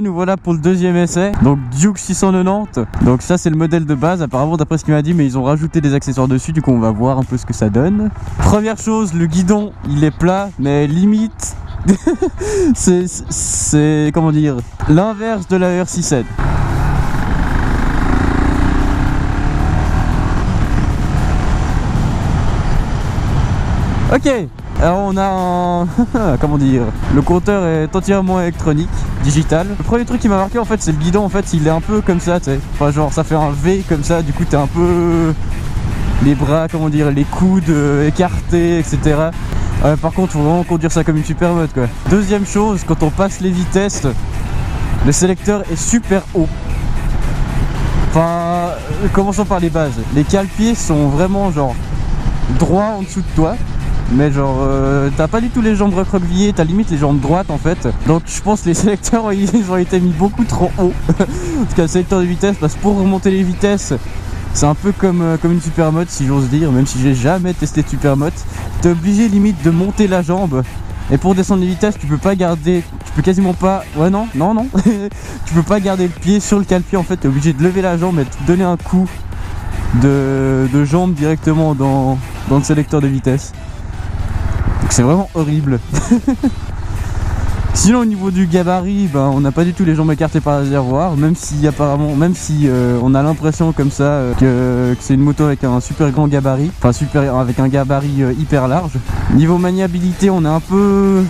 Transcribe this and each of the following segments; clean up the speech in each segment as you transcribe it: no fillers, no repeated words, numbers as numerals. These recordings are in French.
Nous voilà pour le deuxième essai. Donc Duke 690. Donc ça c'est le modèle de base apparemment d'après ce qu'il m'a dit, mais ils ont rajouté des accessoires dessus. Du coup on va voir un peu ce que ça donne. Première chose, le guidon il est plat, mais limite c'est comment dire, l'inverse de la R6N. Ok, alors on a un... comment dire, le compteur est entièrement électronique, digital. Le premier truc qui m'a marqué en fait c'est le guidon, en fait il est un peu comme ça, tu sais. Enfin genre ça fait un V comme ça, du coup t'es un peu... les bras, comment dire, les coudes écartés, etc. Par contre faut vraiment conduire ça comme une supermoto quoi. Deuxième chose, quand on passe les vitesses, le sélecteur est super haut. Enfin, commençons par les bases. Les cale-pieds sont vraiment genre droits en dessous de toi. Mais genre t'as pas du tout les jambes recroquevillées, t'as limite les jambes droites en fait. Donc je pense que les sélecteurs ils ont été mis beaucoup trop haut. Parce qu'un sélecteur de vitesse, parce que pour remonter les vitesses c'est un peu comme une supermoto si j'ose dire. Même si j'ai jamais testé de supermoto, t'es obligé limite de monter la jambe. Et pour descendre les vitesses tu peux pas garder, tu peux quasiment pas, ouais non tu peux pas garder le pied sur le cale-pied en fait. T'es obligé de lever la jambe et de donner un coup de jambe directement dans le sélecteur de vitesse. Donc c'est vraiment horrible. Sinon au niveau du gabarit, ben, on n'a pas du tout les jambes écartées par le réservoir, même si apparemment, même si on a l'impression comme ça que c'est une moto avec un super grand gabarit, enfin avec un gabarit hyper large. Niveau maniabilité, on est un peu...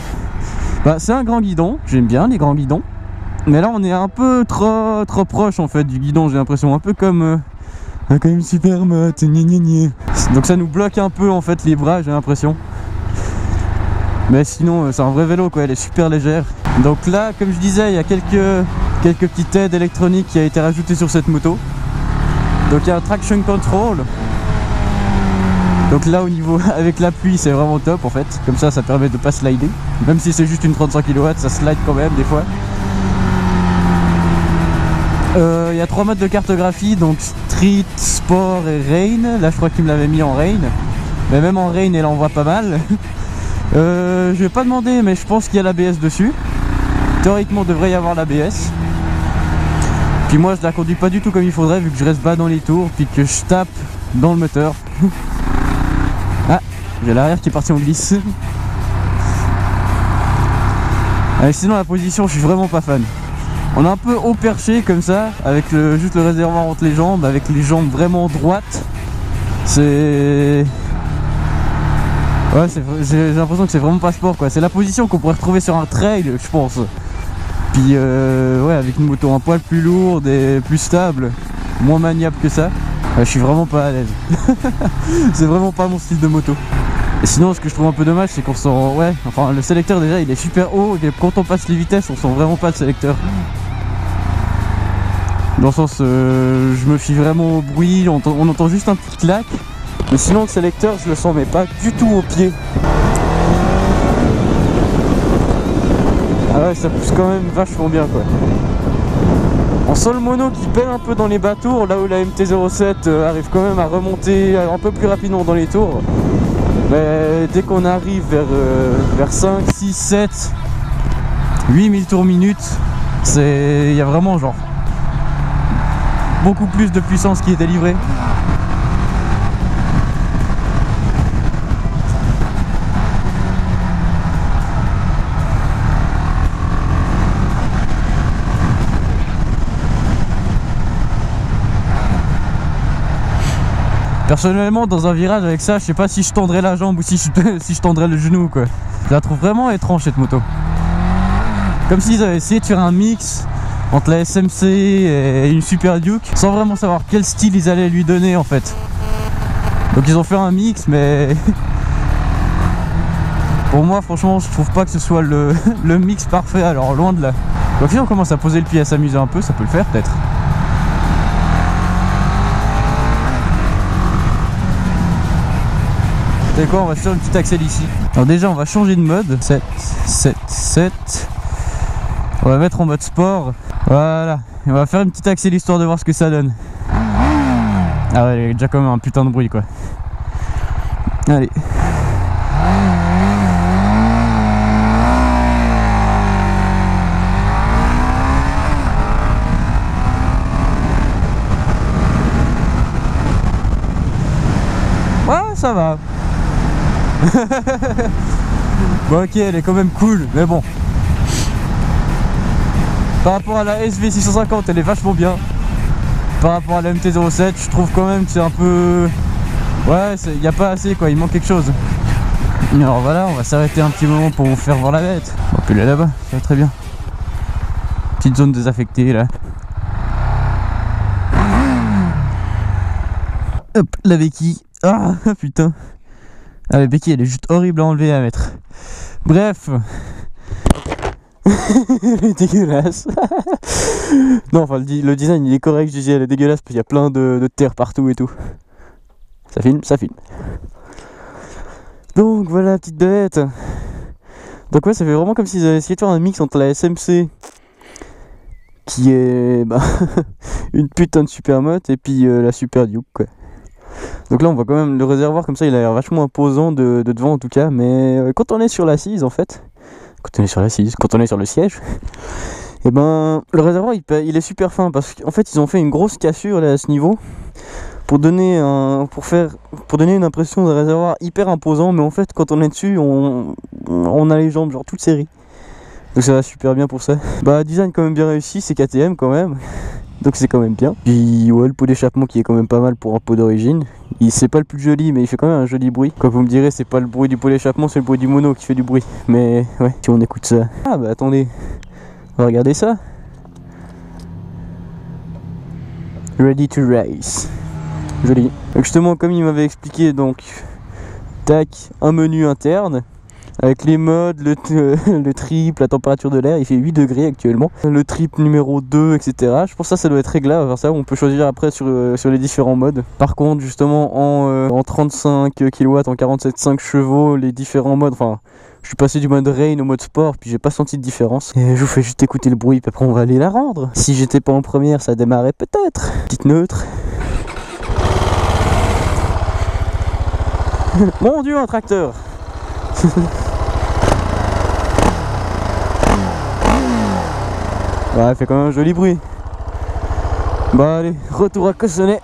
Bah, c'est un grand guidon, j'aime bien les grands guidons, mais là on est un peu trop proche en fait du guidon, j'ai l'impression, un peu comme une supermoto, donc ça nous bloque un peu en fait les bras, j'ai l'impression. Mais sinon c'est un vrai vélo quoi, elle est super légère. Donc là comme je disais il y a quelques petites aides électroniques qui a été rajoutées sur cette moto. Donc il y a un traction control. Donc là au niveau avec l'appui c'est vraiment top en fait. Comme ça permet de pas slider. Même si c'est juste une 35 kW ça slide quand même des fois. Il y a 3 modes de cartographie, donc Street, Sport et Rain. Là je crois qu'il me l'avait mis en Rain. Mais même en Rain elle envoie pas mal. Je vais pas demander mais je pense qu'il y a l'ABS dessus. Théoriquement devrait y avoir l'ABS. Puis moi je la conduis pas du tout comme il faudrait vu que je reste bas dans les tours puis que je tape dans le moteur. Ah, j'ai l'arrière qui est parti en glisse. Sinon la position je suis vraiment pas fan. On est un peu haut perché comme ça, avec juste le réservoir entre les jambes, avec les jambes vraiment droites. C'est... Ouais, j'ai l'impression que c'est vraiment pas sport quoi. C'est la position qu'on pourrait retrouver sur un trail, je pense. Puis ouais, avec une moto un poil plus lourde et plus stable, moins maniable que ça, je suis vraiment pas à l'aise. C'est vraiment pas mon style de moto. Et sinon, ce que je trouve un peu dommage, c'est qu'on sent... Ouais, enfin, le sélecteur déjà, il est super haut. Et quand on passe les vitesses, on sent vraiment pas le sélecteur. Dans le sens, je me fie vraiment au bruit, on entend juste un petit clac. Mais sinon le sélecteur je le sens mais pas du tout au pied. Ah ouais ça pousse quand même vachement bien quoi. On sent le mono qui peine un peu dans les bas tours, là où la MT-07 arrive quand même à remonter un peu plus rapidement dans les tours. Mais dès qu'on arrive vers 5, 6, 7, 8000 tours minute, il y a vraiment genre beaucoup plus de puissance qui est délivrée. Personnellement dans un virage avec ça je sais pas si je tendrais la jambe ou si je tendrais le genou quoi. Je la trouve vraiment étrange cette moto. Comme s'ils avaient essayé de faire un mix entre la SMC et une Super Duke sans vraiment savoir quel style ils allaient lui donner en fait. Donc ils ont fait un mix mais pour moi franchement je trouve pas que ce soit le mix parfait, alors loin de là. Donc si on commence à poser le pied à s'amuser un peu ça peut le faire peut-être. C'est quoi, on va faire une petite axelle ici. Alors déjà on va changer de mode. 7, 7, 7. On va mettre en mode sport. Voilà. Et on va faire une petite axelle histoire de voir ce que ça donne. Ah ouais, il y a déjà quand même un putain de bruit quoi. Allez. ça va. Bon ok, elle est quand même cool, mais bon. Par rapport à la SV650, elle est vachement bien. Par rapport à la MT-07, je trouve quand même que c'est un peu... Ouais, il n'y a pas assez quoi, il manque quelque chose. Alors voilà, on va s'arrêter un petit moment pour vous faire voir la bête. On peut aller là-bas, ça va très bien. Petite zone désaffectée là. Hop, la béquille. Ah putain. Ah, la béquille elle est juste horrible à enlever et à mettre. Bref. Elle est dégueulasse. Non, enfin le design il est correct, je disais elle est dégueulasse parce qu'il y a plein de terre partout et tout. Ça filme, ça filme. Donc voilà la petite bête. Donc ouais, ça fait vraiment comme s'ils avaient essayé de faire un mix entre la SMC qui est une putain de super motte et puis la Super Duke quoi. Donc là on voit quand même le réservoir comme ça, il a l'air vachement imposant de devant en tout cas, mais quand on est sur l'assise en fait, quand on est sur le siège, et ben le réservoir il est super fin parce qu'en fait ils ont fait une grosse cassure là à ce niveau pour donner une impression de réservoir hyper imposant, mais en fait quand on est dessus on a les jambes genre toutes serrées. Donc ça va super bien pour ça. Bah design quand même bien réussi, c'est KTM quand même. Donc c'est quand même bien. Puis ouais, le pot d'échappement qui est quand même pas mal pour un pot d'origine. C'est pas le plus joli mais il fait quand même un joli bruit. Quand vous me direz c'est pas le bruit du pot d'échappement, c'est le bruit du mono qui fait du bruit. Mais ouais, si on écoute ça. Ah bah attendez, on va regarder ça. Ready to race. Joli. Donc justement comme il m'avait expliqué, donc tac, un menu interne avec les modes, le triple, la température de l'air, il fait 8 degrés actuellement. Le triple numéro 2, etc. Je pense que ça doit être réglable, enfin ça on peut choisir après sur les différents modes. Par contre justement en 35 kW, en 47,5 chevaux, les différents modes, enfin je suis passé du mode rain au mode sport, puis j'ai pas senti de différence. Et je vous fais juste écouter le bruit, puis après on va aller la rendre. Si j'étais pas en première, ça démarrait peut-être. Petite neutre. Mon dieu, un tracteur. Ouais, elle fait quand même un joli bruit. Bah allez, retour à Cossonay.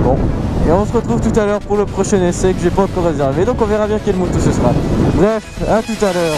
Bon, et on se retrouve tout à l'heure pour le prochain essai que j'ai pas encore réservé, donc on verra bien quelle moto ce sera. Bref, à tout à l'heure.